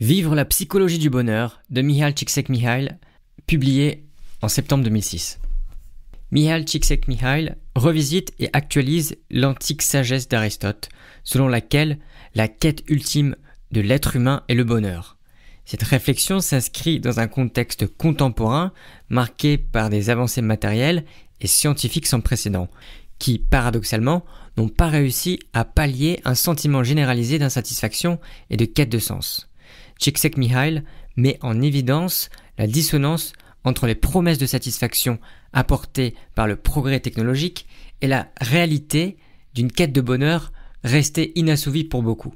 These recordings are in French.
Vivre la psychologie du bonheur de Mihaly Csikszentmihalyi, publié en septembre 2006. Mihaly Csikszentmihalyi revisite et actualise l'antique sagesse d'Aristote, selon laquelle la quête ultime de l'être humain est le bonheur. Cette réflexion s'inscrit dans un contexte contemporain marqué par des avancées matérielles et scientifiques sans précédent, qui, paradoxalement, n'ont pas réussi à pallier un sentiment généralisé d'insatisfaction et de quête de sens. Csikszentmihalyi met en évidence la dissonance entre les promesses de satisfaction apportées par le progrès technologique et la réalité d'une quête de bonheur restée inassouvie pour beaucoup.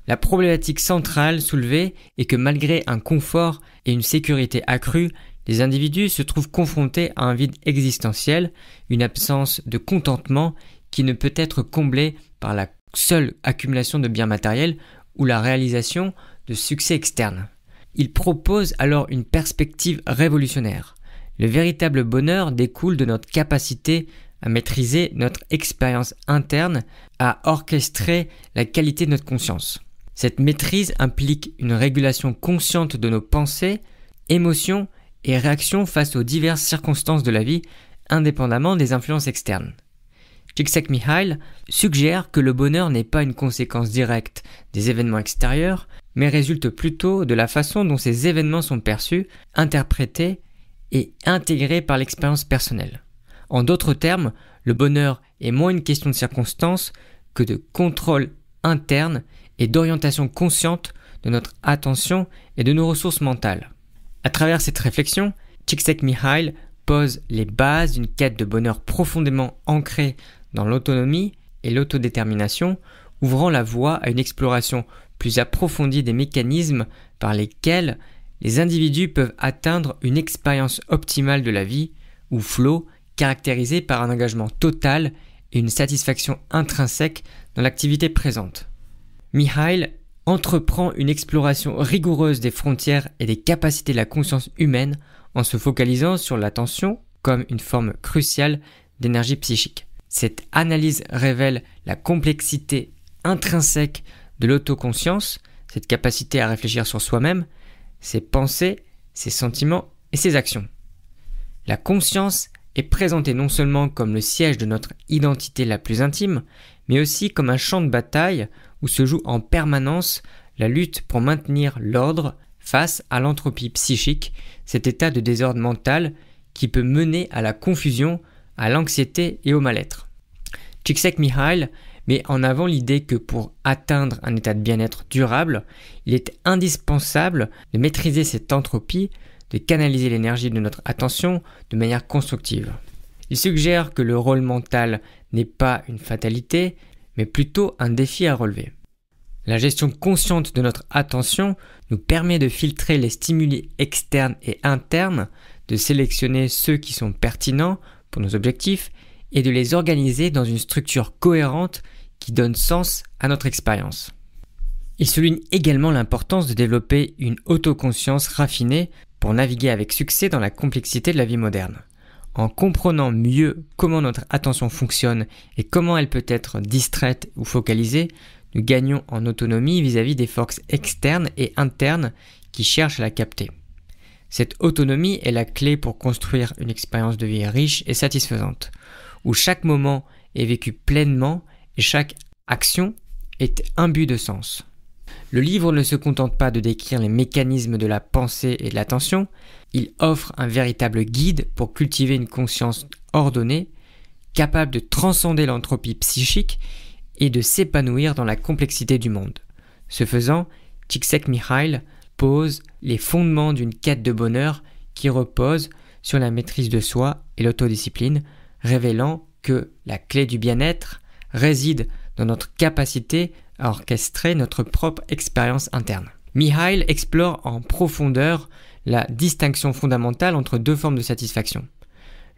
La problématique centrale soulevée est que malgré un confort et une sécurité accrue, les individus se trouvent confrontés à un vide existentiel, une absence de contentement qui ne peut être comblée par la seule accumulation de biens matériels ou la réalisation de succès externes. Il propose alors une perspective révolutionnaire. Le véritable bonheur découle de notre capacité à maîtriser notre expérience interne, à orchestrer la qualité de notre conscience. Cette maîtrise implique une régulation consciente de nos pensées, émotions et réactions face aux diverses circonstances de la vie, indépendamment des influences externes. Csikszentmihalyi suggère que le bonheur n'est pas une conséquence directe des événements extérieurs, mais résulte plutôt de la façon dont ces événements sont perçus, interprétés et intégrés par l'expérience personnelle. En d'autres termes, le bonheur est moins une question de circonstances que de contrôle interne et d'orientation consciente de notre attention et de nos ressources mentales. À travers cette réflexion, Csikszentmihalyi pose les bases d'une quête de bonheur profondément ancrée dans l'autonomie et l'autodétermination, ouvrant la voie à une exploration plus approfondie des mécanismes par lesquels les individus peuvent atteindre une expérience optimale de la vie, ou flow, caractérisée par un engagement total et une satisfaction intrinsèque dans l'activité présente. Mihaly entreprend une exploration rigoureuse des frontières et des capacités de la conscience humaine en se focalisant sur l'attention comme une forme cruciale d'énergie psychique. Cette analyse révèle la complexité intrinsèque de l'autoconscience, cette capacité à réfléchir sur soi-même, ses pensées, ses sentiments et ses actions. La conscience est présentée non seulement comme le siège de notre identité la plus intime, mais aussi comme un champ de bataille où se joue en permanence la lutte pour maintenir l'ordre face à l'entropie psychique, cet état de désordre mental qui peut mener à la confusion, à l'anxiété et au mal-être. Csikszentmihalyi met en avant l'idée que pour atteindre un état de bien-être durable, il est indispensable de maîtriser cette entropie, de canaliser l'énergie de notre attention de manière constructive. Il suggère que le rôle mental n'est pas une fatalité, mais plutôt un défi à relever. La gestion consciente de notre attention nous permet de filtrer les stimuli externes et internes, de sélectionner ceux qui sont pertinents pour nos objectifs et de les organiser dans une structure cohérente qui donne sens à notre expérience. Il souligne également l'importance de développer une autoconscience raffinée pour naviguer avec succès dans la complexité de la vie moderne. En comprenant mieux comment notre attention fonctionne et comment elle peut être distraite ou focalisée, nous gagnons en autonomie vis-à-vis des forces externes et internes qui cherchent à la capter. Cette autonomie est la clé pour construire une expérience de vie riche et satisfaisante, où chaque moment est vécu pleinement et chaque action est imbue de sens. Le livre ne se contente pas de décrire les mécanismes de la pensée et de l'attention, il offre un véritable guide pour cultiver une conscience ordonnée, capable de transcender l'entropie psychique et de s'épanouir dans la complexité du monde. Ce faisant, Csikszentmihalyi pose les fondements d'une quête de bonheur qui repose sur la maîtrise de soi et l'autodiscipline, révélant que la clé du bien-être réside dans notre capacité à orchestrer notre propre expérience interne. Mihaly explore en profondeur la distinction fondamentale entre deux formes de satisfaction,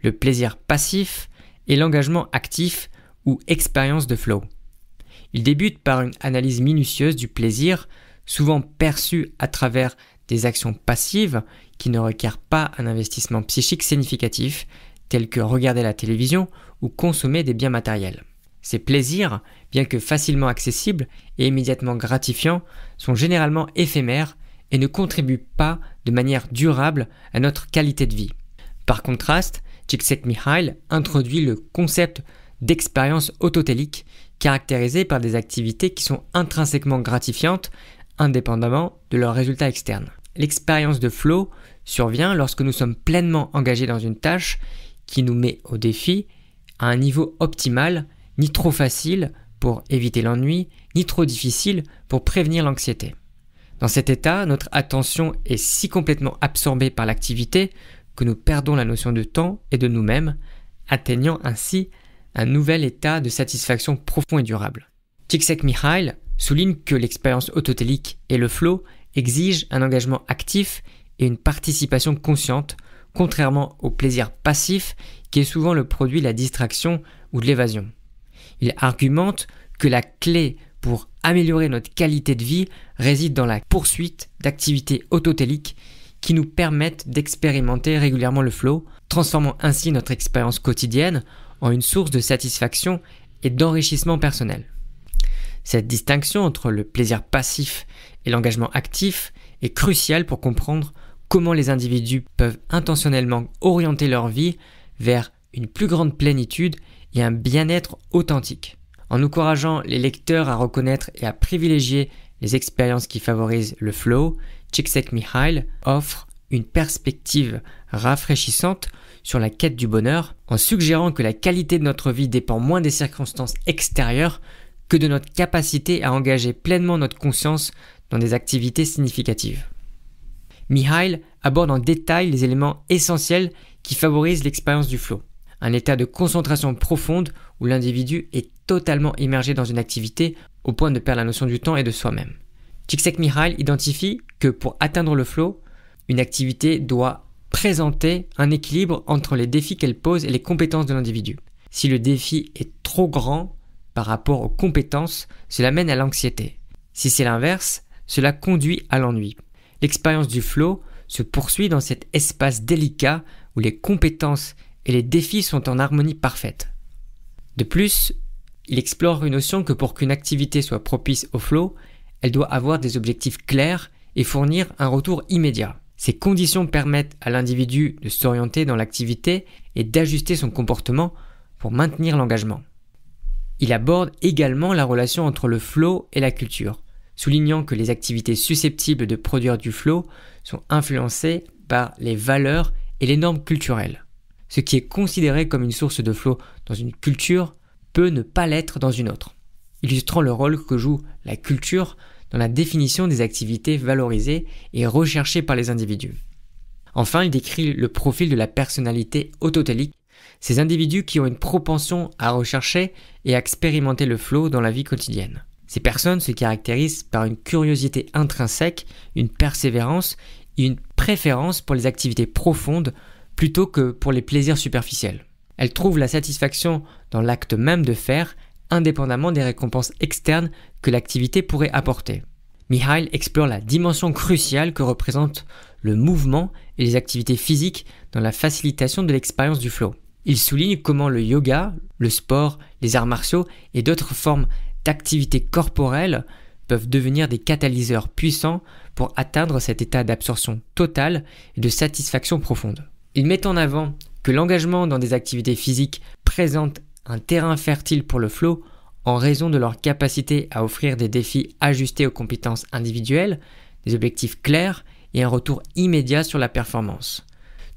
le plaisir passif et l'engagement actif ou expérience de flow. Il débute par une analyse minutieuse du plaisir, souvent perçu à travers des actions passives qui ne requièrent pas un investissement psychique significatif, tel que regarder la télévision ou consommer des biens matériels. Ces plaisirs, bien que facilement accessibles et immédiatement gratifiants, sont généralement éphémères et ne contribuent pas de manière durable à notre qualité de vie. Par contraste, Csikszentmihalyi introduit le concept d'expérience autotélique, caractérisée par des activités qui sont intrinsèquement gratifiantes, indépendamment de leurs résultats externes. L'expérience de flow survient lorsque nous sommes pleinement engagés dans une tâche qui nous met au défi à un niveau optimal, ni trop facile pour éviter l'ennui, ni trop difficile pour prévenir l'anxiété. Dans cet état, notre attention est si complètement absorbée par l'activité que nous perdons la notion de temps et de nous-mêmes, atteignant ainsi un nouvel état de satisfaction profond et durable. Csikszentmihalyi souligne que l'expérience autotélique et le flow exigent un engagement actif et une participation consciente, contrairement au plaisir passif qui est souvent le produit de la distraction ou de l'évasion. Il argumente que la clé pour améliorer notre qualité de vie réside dans la poursuite d'activités autotéliques qui nous permettent d'expérimenter régulièrement le flow, transformant ainsi notre expérience quotidienne en une source de satisfaction et d'enrichissement personnel. Cette distinction entre le plaisir passif et l'engagement actif est cruciale pour comprendre comment les individus peuvent intentionnellement orienter leur vie vers une plus grande plénitude et un bien-être authentique. En encourageant les lecteurs à reconnaître et à privilégier les expériences qui favorisent le flow, Csikszentmihalyi offre une perspective rafraîchissante sur la quête du bonheur en suggérant que la qualité de notre vie dépend moins des circonstances extérieures que de notre capacité à engager pleinement notre conscience dans des activités significatives. Mihaly aborde en détail les éléments essentiels qui favorisent l'expérience du flow. Un état de concentration profonde où l'individu est totalement immergé dans une activité au point de perdre la notion du temps et de soi-même. Csikszentmihalyi identifie que pour atteindre le flow, une activité doit présenter un équilibre entre les défis qu'elle pose et les compétences de l'individu. Si le défi est trop grand par rapport aux compétences, cela mène à l'anxiété. Si c'est l'inverse, cela conduit à l'ennui. L'expérience du flow se poursuit dans cet espace délicat où les compétences et les défis sont en harmonie parfaite. De plus, il explore une notion que pour qu'une activité soit propice au flow, elle doit avoir des objectifs clairs et fournir un retour immédiat. Ces conditions permettent à l'individu de s'orienter dans l'activité et d'ajuster son comportement pour maintenir l'engagement. Il aborde également la relation entre le flow et la culture, soulignant que les activités susceptibles de produire du flow sont influencées par les valeurs et les normes culturelles. Ce qui est considéré comme une source de flow dans une culture peut ne pas l'être dans une autre, illustrant le rôle que joue la culture dans la définition des activités valorisées et recherchées par les individus. Enfin, il décrit le profil de la personnalité autotélique, ces individus qui ont une propension à rechercher et à expérimenter le flow dans la vie quotidienne. Ces personnes se caractérisent par une curiosité intrinsèque, une persévérance et une préférence pour les activités profondes plutôt que pour les plaisirs superficiels. Elles trouvent la satisfaction dans l'acte même de faire, indépendamment des récompenses externes que l'activité pourrait apporter. Mihaly explore la dimension cruciale que représentent le mouvement et les activités physiques dans la facilitation de l'expérience du flow. Il souligne comment le yoga, le sport, les arts martiaux et d'autres formes d'activités corporelles peuvent devenir des catalyseurs puissants pour atteindre cet état d'absorption totale et de satisfaction profonde. Il met en avant que l'engagement dans des activités physiques présente un terrain fertile pour le flow en raison de leur capacité à offrir des défis ajustés aux compétences individuelles, des objectifs clairs et un retour immédiat sur la performance.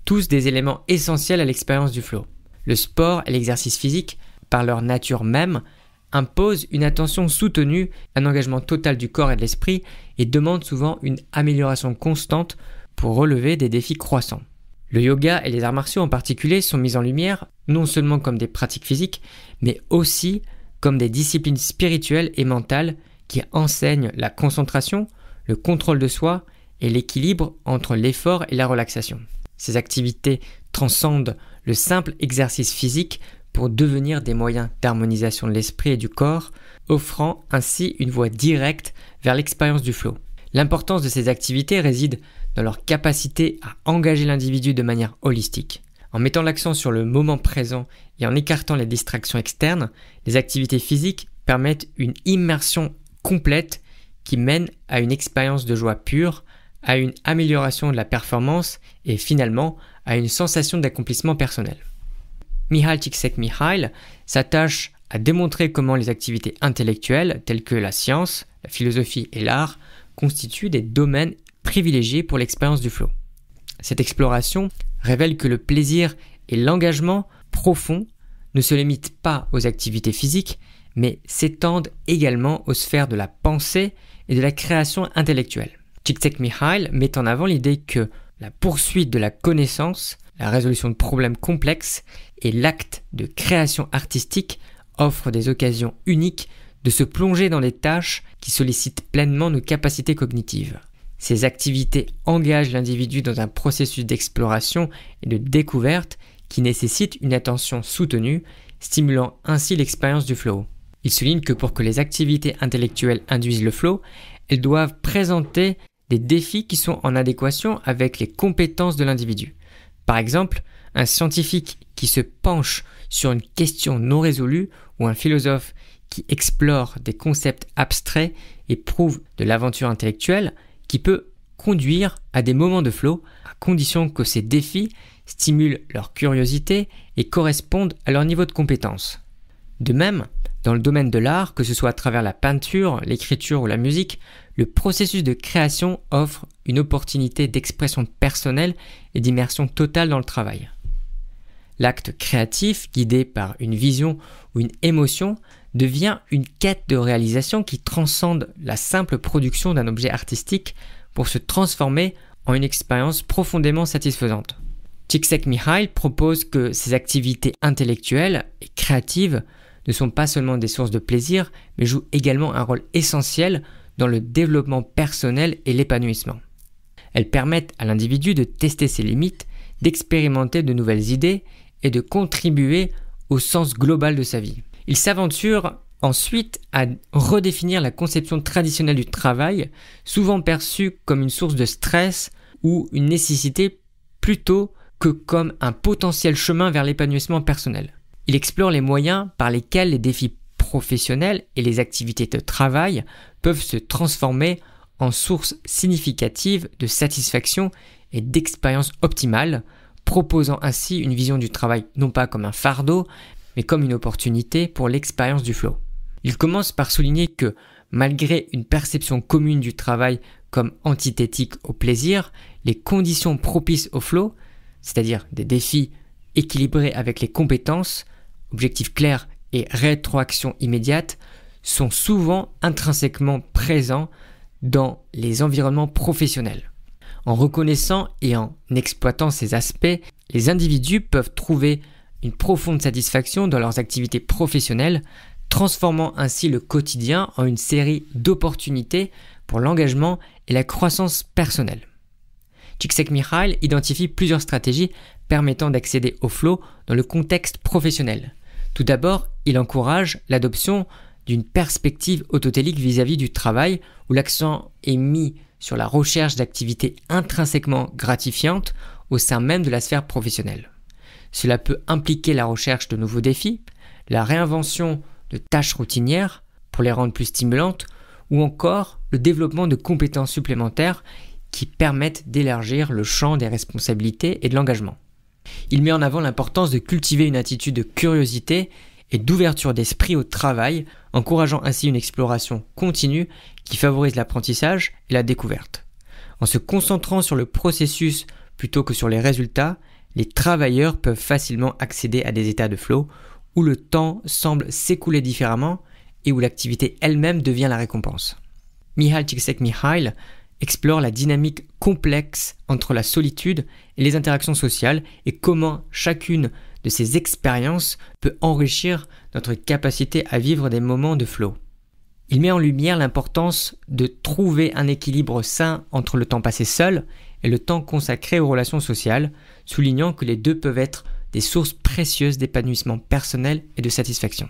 Tous des éléments essentiels à l'expérience du flow. Le sport et l'exercice physique, par leur nature même, imposent une attention soutenue, un engagement total du corps et de l'esprit et demandent souvent une amélioration constante pour relever des défis croissants. Le yoga et les arts martiaux en particulier sont mis en lumière non seulement comme des pratiques physiques, mais aussi comme des disciplines spirituelles et mentales qui enseignent la concentration, le contrôle de soi et l'équilibre entre l'effort et la relaxation. Ces activités transcendent le simple exercice physique pour devenir des moyens d'harmonisation de l'esprit et du corps, offrant ainsi une voie directe vers l'expérience du flow. L'importance de ces activités réside dans leur capacité à engager l'individu de manière holistique. En mettant l'accent sur le moment présent et en écartant les distractions externes, les activités physiques permettent une immersion complète qui mène à une expérience de joie pure, à une amélioration de la performance et finalement à une sensation d'accomplissement personnel. Mihaly Csikszentmihalyi s'attache à démontrer comment les activités intellectuelles telles que la science, la philosophie et l'art constituent des domaines privilégiés pour l'expérience du flow. Cette exploration révèle que le plaisir et l'engagement profond ne se limitent pas aux activités physiques, mais s'étendent également aux sphères de la pensée et de la création intellectuelle. Csikszentmihalyi met en avant l'idée que la poursuite de la connaissance, la résolution de problèmes complexes et l'acte de création artistique offrent des occasions uniques de se plonger dans des tâches qui sollicitent pleinement nos capacités cognitives. Ces activités engagent l'individu dans un processus d'exploration et de découverte qui nécessite une attention soutenue, stimulant ainsi l'expérience du flow. Il souligne que pour que les activités intellectuelles induisent le flow, elles doivent présenter des défis qui sont en adéquation avec les compétences de l'individu. Par exemple, un scientifique qui se penche sur une question non résolue ou un philosophe qui explore des concepts abstraits éprouve de l'aventure intellectuelle qui peut conduire à des moments de flow à condition que ces défis stimulent leur curiosité et correspondent à leur niveau de compétence. De même, dans le domaine de l'art, que ce soit à travers la peinture, l'écriture ou la musique, le processus de création offre une opportunité d'expression personnelle et d'immersion totale dans le travail. L'acte créatif, guidé par une vision ou une émotion, devient une quête de réalisation qui transcende la simple production d'un objet artistique pour se transformer en une expérience profondément satisfaisante. Csikszentmihalyi propose que ces activités intellectuelles et créatives ne sont pas seulement des sources de plaisir, mais jouent également un rôle essentiel dans le développement personnel et l'épanouissement. Elles permettent à l'individu de tester ses limites, d'expérimenter de nouvelles idées et de contribuer au sens global de sa vie. Il s'aventure ensuite à redéfinir la conception traditionnelle du travail, souvent perçue comme une source de stress ou une nécessité plutôt que comme un potentiel chemin vers l'épanouissement personnel. Il explore les moyens par lesquels les défis professionnels et les activités de travail peuvent se transformer en sources significatives de satisfaction et d'expérience optimale, proposant ainsi une vision du travail non pas comme un fardeau, mais comme une opportunité pour l'expérience du flow. Il commence par souligner que, malgré une perception commune du travail comme antithétique au plaisir, les conditions propices au flow, c'est-à-dire des défis équilibrés avec les compétences, objectifs clairs et rétroaction immédiate, sont souvent intrinsèquement présents dans les environnements professionnels. En reconnaissant et en exploitant ces aspects, les individus peuvent trouver une profonde satisfaction dans leurs activités professionnelles, transformant ainsi le quotidien en une série d'opportunités pour l'engagement et la croissance personnelle. Csikszentmihalyi identifie plusieurs stratégies permettant d'accéder au flow dans le contexte professionnel. Tout d'abord, il encourage l'adoption d'une perspective autotélique vis-à-vis du travail où l'accent est mis sur la recherche d'activités intrinsèquement gratifiantes au sein même de la sphère professionnelle. Cela peut impliquer la recherche de nouveaux défis, la réinvention de tâches routinières pour les rendre plus stimulantes ou encore le développement de compétences supplémentaires qui permettent d'élargir le champ des responsabilités et de l'engagement. Il met en avant l'importance de cultiver une attitude de curiosité et d'ouverture d'esprit au travail, encourageant ainsi une exploration continue qui favorise l'apprentissage et la découverte. En se concentrant sur le processus plutôt que sur les résultats, les travailleurs peuvent facilement accéder à des états de flow où le temps semble s'écouler différemment et où l'activité elle-même devient la récompense. Mihaly Csikszentmihalyi explore la dynamique complexe entre la solitude et les interactions sociales et comment chacune de ces expériences peut enrichir notre capacité à vivre des moments de flow. Il met en lumière l'importance de trouver un équilibre sain entre le temps passé seul et le temps consacré aux relations sociales, soulignant que les deux peuvent être des sources précieuses d'épanouissement personnel et de satisfaction.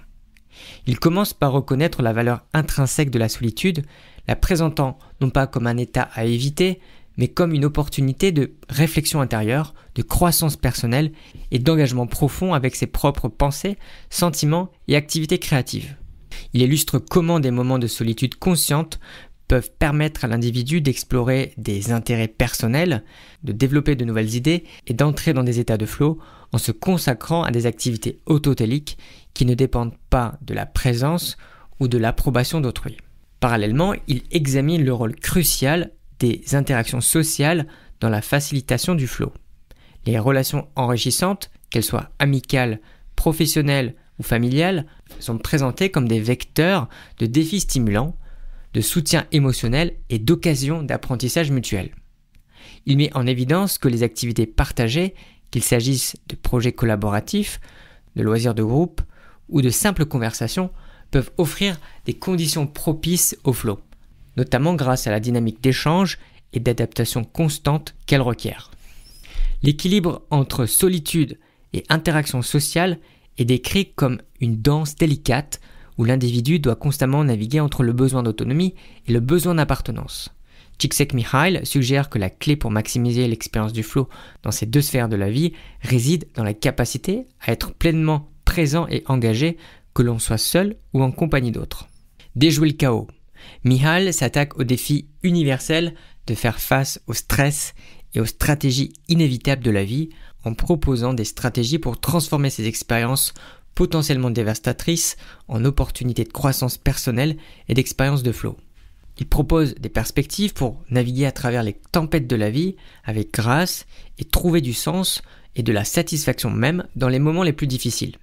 Il commence par reconnaître la valeur intrinsèque de la solitude, la présentant non pas comme un état à éviter, mais comme une opportunité de réflexion intérieure, de croissance personnelle et d'engagement profond avec ses propres pensées, sentiments et activités créatives. Il illustre comment des moments de solitude consciente peuvent permettre à l'individu d'explorer des intérêts personnels, de développer de nouvelles idées et d'entrer dans des états de flow en se consacrant à des activités autotéliques qui ne dépendent pas de la présence ou de l'approbation d'autrui. Parallèlement, il examine le rôle crucial des interactions sociales dans la facilitation du flow. Les relations enrichissantes, qu'elles soient amicales, professionnelles ou familiales, sont présentées comme des vecteurs de défis stimulants, de soutien émotionnel et d'occasions d'apprentissage mutuel. Il met en évidence que les activités partagées, qu'il s'agisse de projets collaboratifs, de loisirs de groupe ou de simples conversations, peuvent offrir des conditions propices au flow, notamment grâce à la dynamique d'échange et d'adaptation constante qu'elle requiert. L'équilibre entre solitude et interaction sociale est décrit comme une danse délicate où l'individu doit constamment naviguer entre le besoin d'autonomie et le besoin d'appartenance. Csikszentmihalyi suggère que la clé pour maximiser l'expérience du flow dans ces deux sphères de la vie réside dans la capacité à être pleinement présent et engagé, que l'on soit seul ou en compagnie d'autres. Déjouer le chaos. Mihaly s'attaque au défi universel de faire face au stress et aux stratégies inévitables de la vie en proposant des stratégies pour transformer ces expériences potentiellement dévastatrices en opportunités de croissance personnelle et d'expérience de flow. Il propose des perspectives pour naviguer à travers les tempêtes de la vie avec grâce et trouver du sens et de la satisfaction même dans les moments les plus difficiles.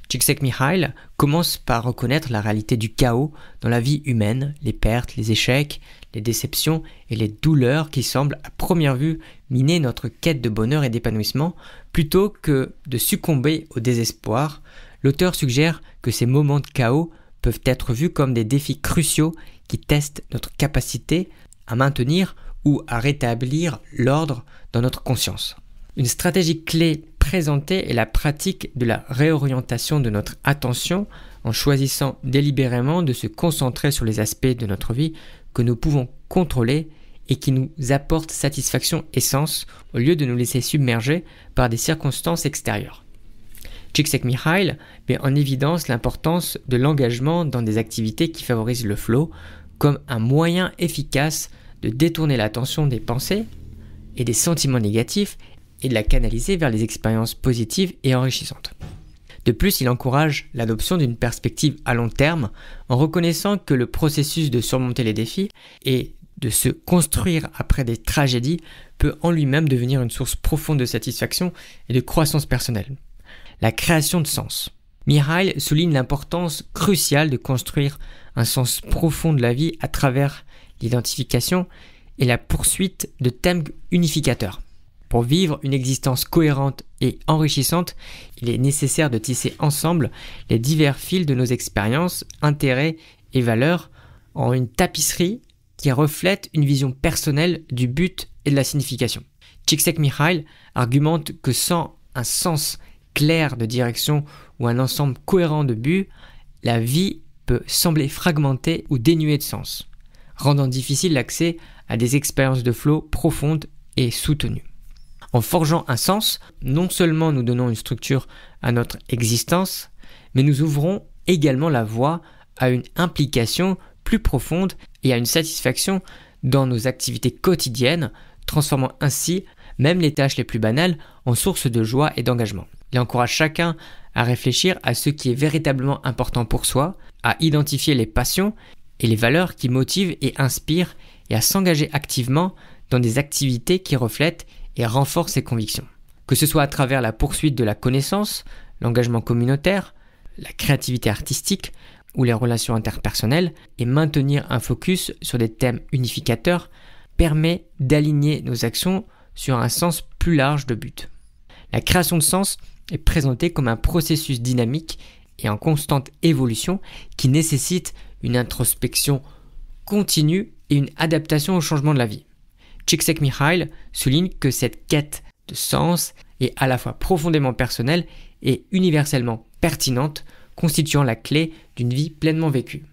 Csikszentmihalyi commence par reconnaître la réalité du chaos dans la vie humaine, les pertes, les échecs, les déceptions et les douleurs qui semblent à première vue miner notre quête de bonheur et d'épanouissement. Plutôt que de succomber au désespoir, l'auteur suggère que ces moments de chaos peuvent être vus comme des défis cruciaux qui testent notre capacité à maintenir ou à rétablir l'ordre dans notre conscience. Une stratégie clé présentée est la pratique de la réorientation de notre attention en choisissant délibérément de se concentrer sur les aspects de notre vie que nous pouvons contrôler et qui nous apportent satisfaction et sens au lieu de nous laisser submerger par des circonstances extérieures. Csikszentmihalyi met en évidence l'importance de l'engagement dans des activités qui favorisent le flow comme un moyen efficace de détourner l'attention des pensées et des sentiments négatifs et de la canaliser vers les expériences positives et enrichissantes. De plus, il encourage l'adoption d'une perspective à long terme en reconnaissant que le processus de surmonter les défis et de se construire après des tragédies peut en lui-même devenir une source profonde de satisfaction et de croissance personnelle. La création de sens. Mihaly souligne l'importance cruciale de construire un sens profond de la vie à travers l'identification et la poursuite de thèmes unificateurs. Pour vivre une existence cohérente et enrichissante, il est nécessaire de tisser ensemble les divers fils de nos expériences, intérêts et valeurs en une tapisserie qui reflète une vision personnelle du but et de la signification. Csikszentmihalyi argumente que sans un sens clair de direction ou un ensemble cohérent de buts, la vie peut sembler fragmentée ou dénuée de sens, rendant difficile l'accès à des expériences de flow profondes et soutenues. En forgeant un sens, non seulement nous donnons une structure à notre existence, mais nous ouvrons également la voie à une implication plus profonde et à une satisfaction dans nos activités quotidiennes, transformant ainsi même les tâches les plus banales en source de joie et d'engagement. Il encourage chacun à réfléchir à ce qui est véritablement important pour soi, à identifier les passions et les valeurs qui motivent et inspirent et à s'engager activement dans des activités qui reflètent et renforcent ses convictions. Que ce soit à travers la poursuite de la connaissance, l'engagement communautaire, la créativité artistique ou les relations interpersonnelles, et maintenir un focus sur des thèmes unificateurs permet d'aligner nos actions sur un sens plus large de but. La création de sens est présentée comme un processus dynamique et en constante évolution qui nécessite une introspection continue et une adaptation au changement de la vie. Csikszentmihalyi souligne que cette quête de sens est à la fois profondément personnelle et universellement pertinente, constituant la clé d'une vie pleinement vécue.